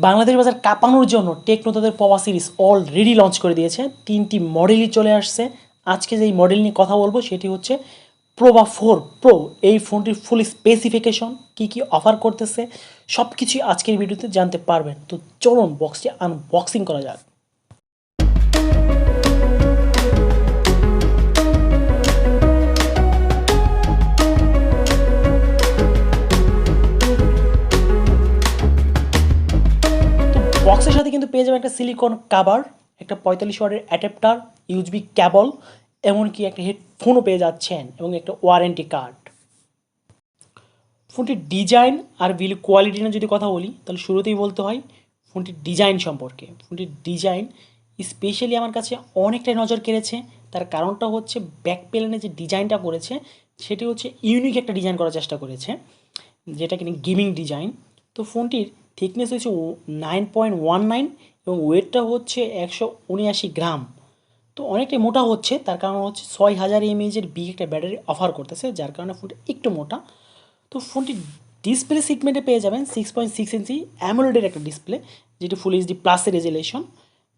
বাংলাদেশ বাজার কাঁপানোর জন্য টেকনো তাদের পভা সিরিজ অলরেডি লঞ্চ করে দিয়েছে। 3টি মডেলই চলে আসছে। আজকে যেই মডেল নিয়ে কথা বলবো সেটি হচ্ছে Pova4 Pro। এই ফোনটির ফুল স্পেসিফিকেশন কী কী অফার করতেছে সব কিছুই আজকের ভিডিওতে জানতে পারবেন। তো চলুন বক্সটি আনবক্সিং করা যাক। বক্সের সাথে কিন্তু পেয়ে যাবেন একটা সিলিকন কাভার, একটা 45 ওয়াটের অ্যাডাপ্টার, ইউএসবি ক্যাবল, এমনকি একটা হেডফোনও পেয়ে যাচ্ছেন এবং একটা ওয়ারেন্টি কার্ড। ফোনটির ডিজাইন আর বিল্ড কোয়ালিটি নিয়ে যদি কথা বলি তাহলে শুরুতেই বলতে হয় ফোনটির ডিজাইন সম্পর্কে। ফোনটির ডিজাইন স্পেশালি আমার কাছে অনেকটাই নজর কেড়েছে। তার কারণটা হচ্ছে ব্যাক প্যানেলে যে ডিজাইনটা করেছে সেটি হচ্ছে ইউনিক একটা ডিজাইন করার চেষ্টা করেছে, যেটা কিনা গেমিং ডিজাইন। তো ফোনটির থিকনেস হচ্ছে 9.19 এবং ওয়েটটা হচ্ছে 179 গ্রাম। তো অনেকটাই মোটা হচ্ছে, তার কারণ হচ্ছে 6000 mAh বিগ একটা ব্যাটারি অফার করতেছে, যার কারণে ফোনটা একটু মোটা। তো ফোনটি ডিসপ্লে সেগমেন্টে পেয়ে যাবেন 6.6 ইঞ্চি অ্যামোলেডের একটা ডিসপ্লে, যেটি ফুল এইচডি প্লাসের রেজুলেশন,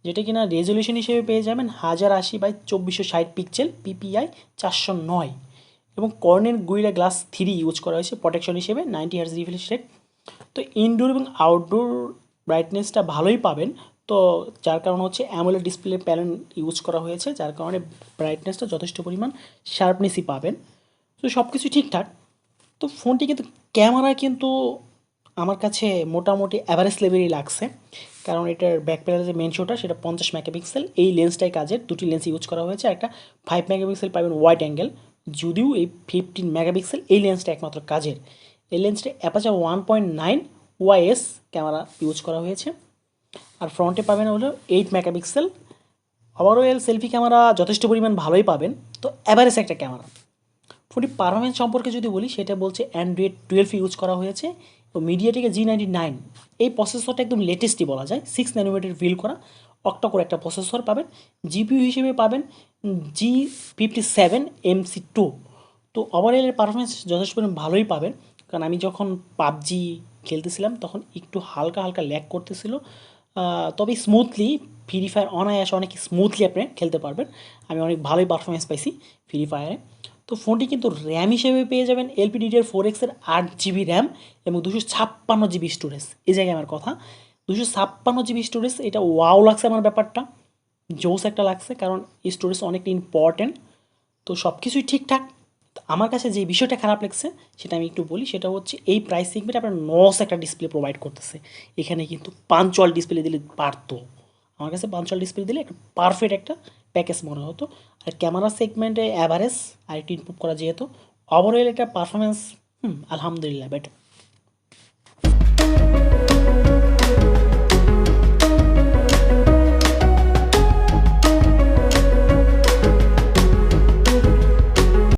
যেটা কিনা রেজুলেশন হিসেবে পেয়ে যাবেন 1080x2460 পিক্সেল পিপিআই 409 এবং কর্নেল গুইরা গ্লাস 3 ইউজ করা হয়েছে প্রোটেকশন হিসেবে 90 হার্জ রিফ্রেশ রেট। তো ইনডোর এবং আউটডোর ব্রাইটনেসটা ভালোই পাবেন। তো যার কারণ হচ্ছে অ্যামোলেড ডিসপ্লে প্যানেল ইউজ করা হয়েছে, যার কারণে ব্রাইটনেসটা যথেষ্ট পরিমাণ শার্পনেসই পাবেন। তো সব কিছু ঠিকঠাক। তো ফোনটি কিন্তু ক্যামেরা কিন্তু আমার কাছে মোটামুটি অ্যাভারেজ লেভেলই লাগছে, কারণ এটার ব্যাক প্যানেলের যে মেন শোটা সেটা 50 মেগাপিক্সেল, এই লেন্সটাই কাজের। দুটি লেন্স ইউজ করা হয়েছে, একটা 5 মেগাপিক্সেল পাবেন ওয়াইড অ্যাঙ্গেল, যদিও এই 15 মেগাপিক্সেল এই লেন্সটা একমাত্র কাজের। এই লেন্সটা অ্যাপাচার 1.9 ওয়াইএস ক্যামেরা ইউজ করা হয়েছে। আর ফ্রন্টে পাবেন হলো 8 মেগাপিক্সেল। ওভারঅল সেলফি ক্যামেরা যথেষ্ট পরিমাণ ভালোই পাবেন। তো অ্যাভারেজ একটা ক্যামেরা। ফোনটির পারফরমেন্স সম্পর্কে যদি বলি সেটা বলছে অ্যান্ড্রয়েড 12 ইউজ করা হয়েছে এবং মিডিয়াটেকের G99 এই প্রসেসরটা একদম লেটেস্টই বলা যায়, 6 ন্যানোমিটার বিল করা অক্টা করে একটা প্রসেসর পাবেন। জিপিইউ হিসেবে পাবেন G57MC2। তো ওভারঅলের পারফরমেন্স যথেষ্ট পরিমাণ ভালোই পাবেন, কারণ আমি যখন পাবজি খেলতেছিলাম তখন একটু হালকা হালকা ল্যাগ করতেছিল, তবে স্মুথলি ফ্রি ফায়ার অনায়াসে অনেক স্মুথলি আপনি খেলতে পারবেন। আমি অনেক ভালোই পারফরমেন্স পাইছি ফ্রি ফায়ারে। তো ফোনটি কিন্তু র্যাম হিসেবে পেয়ে যাবেন LPDDR4X এর 8GB র্যাম এবং 256GB স্টোরেজ। এই জায়গায় আমার কথা 256GB স্টোরেজ, এটা ওয়াও লাগছে আমার ব্যাপারটা, জোস একটা লাগছে, কারণ এই স্টোরেজ অনেকটা ইম্পর্টেন্ট। তো সব কিছুই ঠিকঠাক। আমার কাছে যে বিষয়টা খারাপ লাগছে সেটা আমি একটু বলি, সেটা হচ্ছে এই প্রাইস সেগমেন্টে আপনার নস একটা ডিসপ্লে প্রোভাইড করতেছে। এখানে কিন্তু পাঞ্চুয়াল ডিসপ্লে দিলে পারতো, আমার কাছে পাঞ্চুয়াল ডিসপ্লে দিলে একটা পারফেক্ট একটা প্যাকেজ মনে হতো। আর ক্যামেরা সেগমেন্টে অ্যাভারেজ আর একটু ইমপ্রুভ করা যেহেতু, ওভারঅল একটা পারফরমেন্স আলহামদুলিল্লাহ বেটার।